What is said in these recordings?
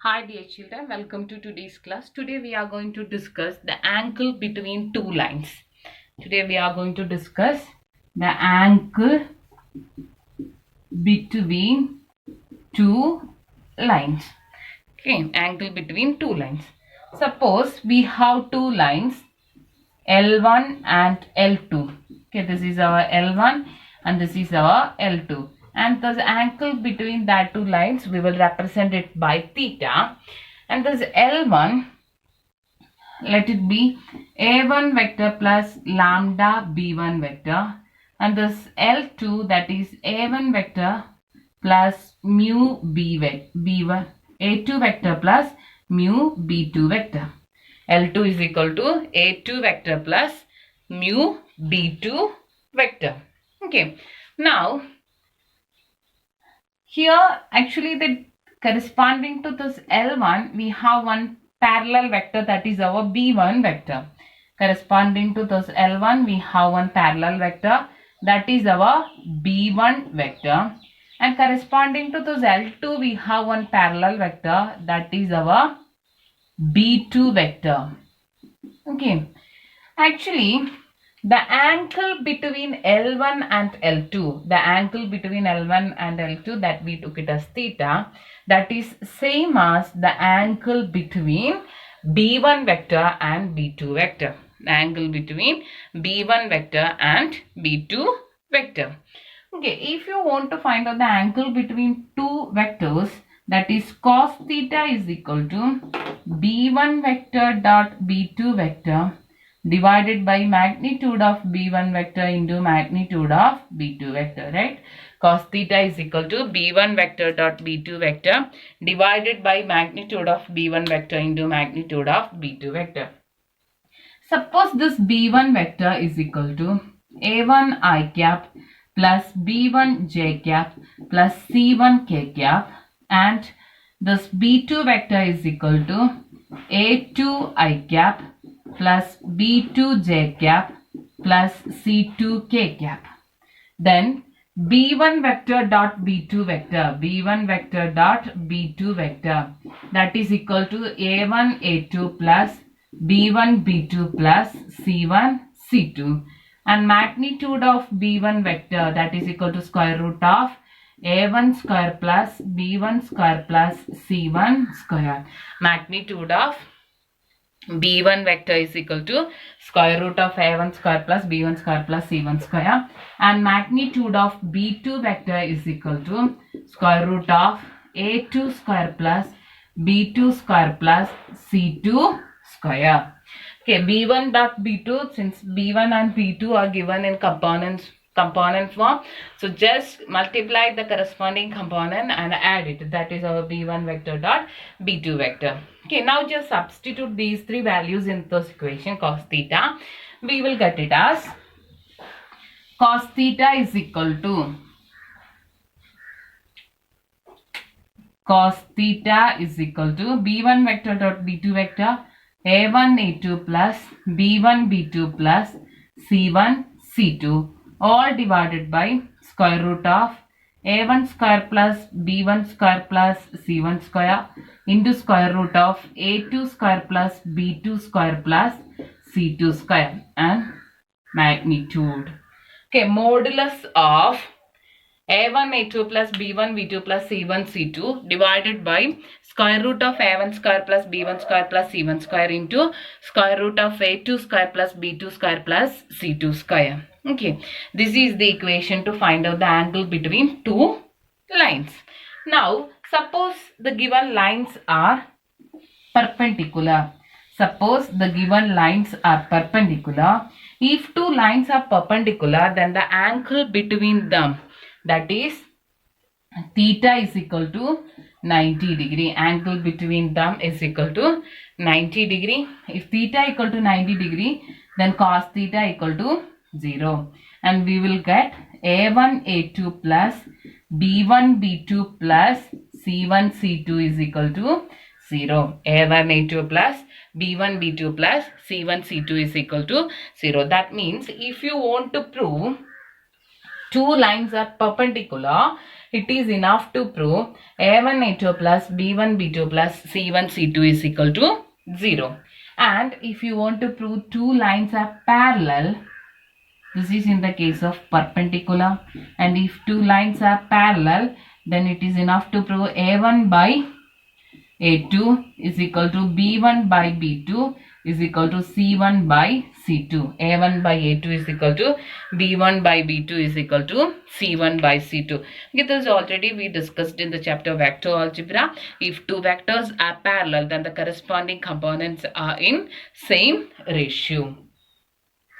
Hi dear children, welcome to today's class. Today we are going to discuss the angle between two lines. Today we are going to discuss the angle between two lines. Okay, angle between two lines. Suppose we have two lines L1 and L2. Okay, this is our L1 and this is our L2. And the angle between that two lines, we will represent it by theta. And this L1, let it be a1 vector plus lambda b1 vector, and this L2, that is a1 vector plus mu b1 a2 vector plus mu b2 vector. L2 is equal to a2 vector plus mu b2 vector. Okay, now here actually the corresponding to this L1, we have one parallel vector, that is our b1 vector. Corresponding to this L1, we have one parallel vector, that is our b1 vector. And corresponding to this L2, we have one parallel vector, that is our b2 vector. Okay, actually the angle between L1 and L2, the angle between L1 and L2, that we took it as theta, that is same as the angle between b1 vector and b2 vector. The angle between b1 vector and b2 vector. Okay, if you want to find out the angle between two vectors, that is cos theta is equal to b1 vector dot b2 vector divided by magnitude of b1 vector into magnitude of b2 vector, right? Cos theta is equal to b1 vector dot b2 vector divided by magnitude of b1 vector into magnitude of b2 vector. Suppose this b1 vector is equal to a1 I cap plus b1 j cap plus c1 k cap, and this b2 vector is equal to a2 I cap plus b2 j cap plus c2 k cap. Then b1 vector dot b2 vector, b1 vector dot b2 vector, that is equal to a1 a2 plus b1 b2 plus c1 c2, and magnitude of b1 vector, that is equal to square root of a1 square plus b1 square plus c1 square. Magnitude of b1 vector is equal to square root of a1 square plus b1 square plus c1 square, and magnitude of b2 vector is equal to square root of a2 square plus b2 square plus c2 square. Okay, b1 dot b2, since b1 and b2 are given in component form, so just multiply the corresponding component and add it, that is our b1 vector dot b2 vector. Okay, now just substitute these three values in this equation cos theta. We will get it as cos theta is equal to b1 vector dot b2 vector a1 a2 plus b1 b2 plus c1 c2, all divided by square root of a1 square plus b1 square plus c1 square into square root of a2 square plus b2 square plus c2 square, and magnitude. Okay, modulus of a1 a2 plus b1 b2 plus c1 c2 divided by square root of a1 square plus b1 square plus c1 square into square root of a2 square plus b2 square plus c2 square. Okay, this is the equation to find out the angle between two lines. Now suppose the given lines are perpendicular. Suppose the given lines are perpendicular. If two lines are perpendicular, then the angle between them, that is theta, is equal to 90 degree. Angle between them is equal to 90 degree. If theta equal to 90 degree, then cos theta equal to 0, and we will get a1 a2 plus b1 b2 plus c1 c2 is equal to 0. a1 a2 plus b1 b2 plus c1 c2 is equal to 0. That means if you want to prove two lines are perpendicular, it is enough to prove A1 A2 plus B1 B2 plus C1 C2 is equal to 0. And if you want to prove two lines are parallel, this is in the case of perpendicular, and if two lines are parallel, then it is enough to prove A1 by A2 is equal to B1 by B2 is equal to C1 by C2. A1 by A2 is equal to B1 by B2 is equal to C1 by C2. Okay, this already we discussed in the chapter vector algebra. If two vectors are parallel, then the corresponding components are in same ratio.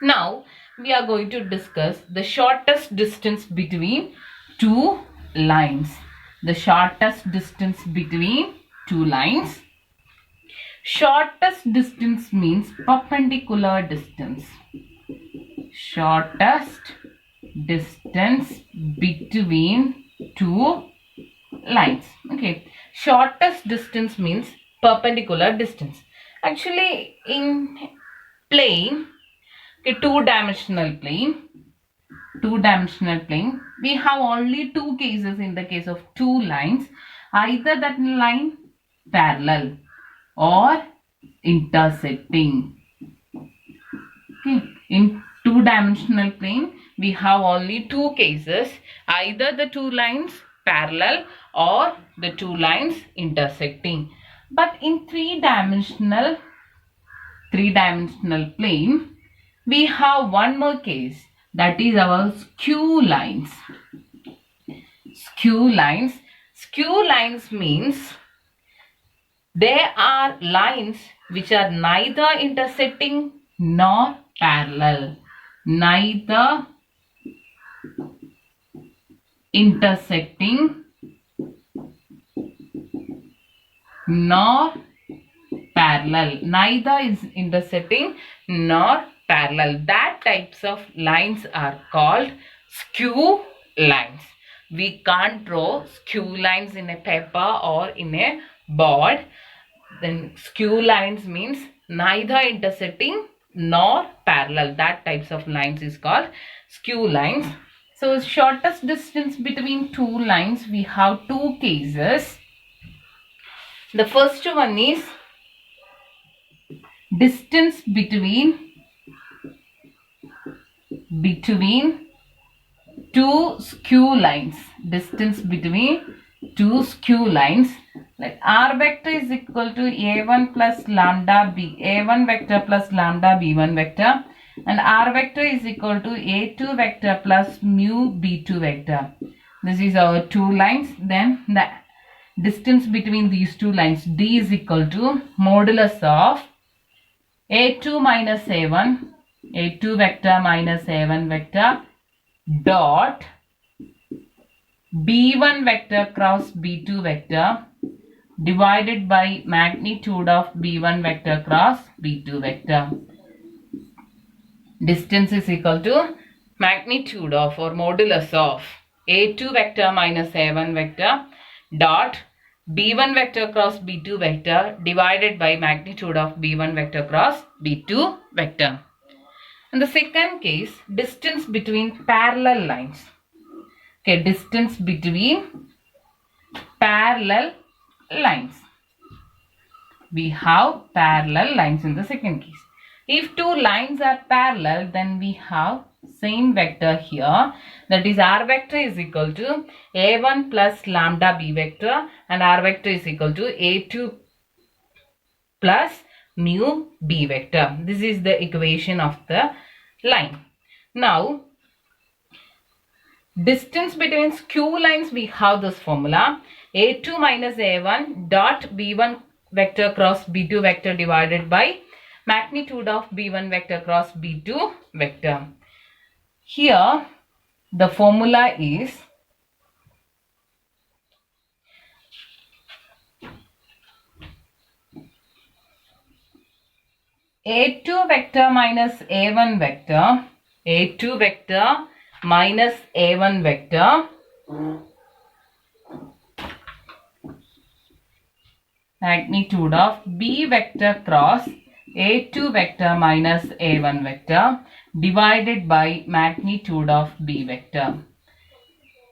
Now, we are going to discuss the shortest distance between two lines. The shortest distance between two lines. Shortest distance means perpendicular distance. Shortest distance between two lines. Okay. Shortest distance means perpendicular distance. Actually, in plane, okay, two-dimensional plane, we have only two cases in the case of two lines. Either that line parallel or intersecting. Okay. In two-dimensional plane, we have only two cases. Either the two lines parallel or the two lines intersecting. But in three-dimensional plane, we have one more case, that is our skew lines. Skew lines means they are lines which are neither intersecting nor parallel. Neither intersecting nor parallel. Neither is intersecting nor parallel. That types of lines are called skew lines. We can't draw skew lines in a paper or in a board. Then skew lines means neither intersecting nor parallel. That types of lines is called skew lines. So shortest distance between two lines, we have two cases. The first one is distance between two skew lines. Distance between two skew lines. Like R vector is equal to A1 plus lambda B, A1 vector plus lambda B1 vector, and R vector is equal to A2 vector plus mu B2 vector. This is our two lines. Then the distance between these two lines, D is equal to modulus of A2 minus A1, A2 vector minus A1 vector dot B1 vector cross B2 vector divided by magnitude of B1 vector cross B2 vector. Distance is equal to magnitude of or modulus of A2 vector minus A1 vector dot B1 vector cross B2 vector divided by magnitude of B1 vector cross B2 vector. In the second case, distance between parallel lines. Okay, distance between parallel lines. We have parallel lines in the second case. If two lines are parallel, then we have same vector here. That is R vector is equal to A1 plus lambda B vector and R vector is equal to A2 plus mu B vector. This is the equation of the line. Now, distance between skew lines, we have this formula A2 minus A1 dot B1 vector cross B2 vector divided by magnitude of B1 vector cross B2 vector. Here the formula is A2 vector minus A1 vector, A2 vector minus A1 vector magnitude of B vector cross A2 vector minus A1 vector divided by magnitude of B vector.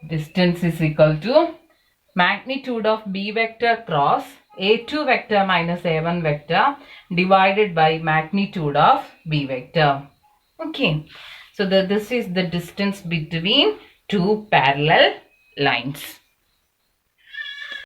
Distance is equal to magnitude of B vector cross A2 vector minus A1 vector divided by magnitude of B vector. Okay. So this is the distance between two parallel lines.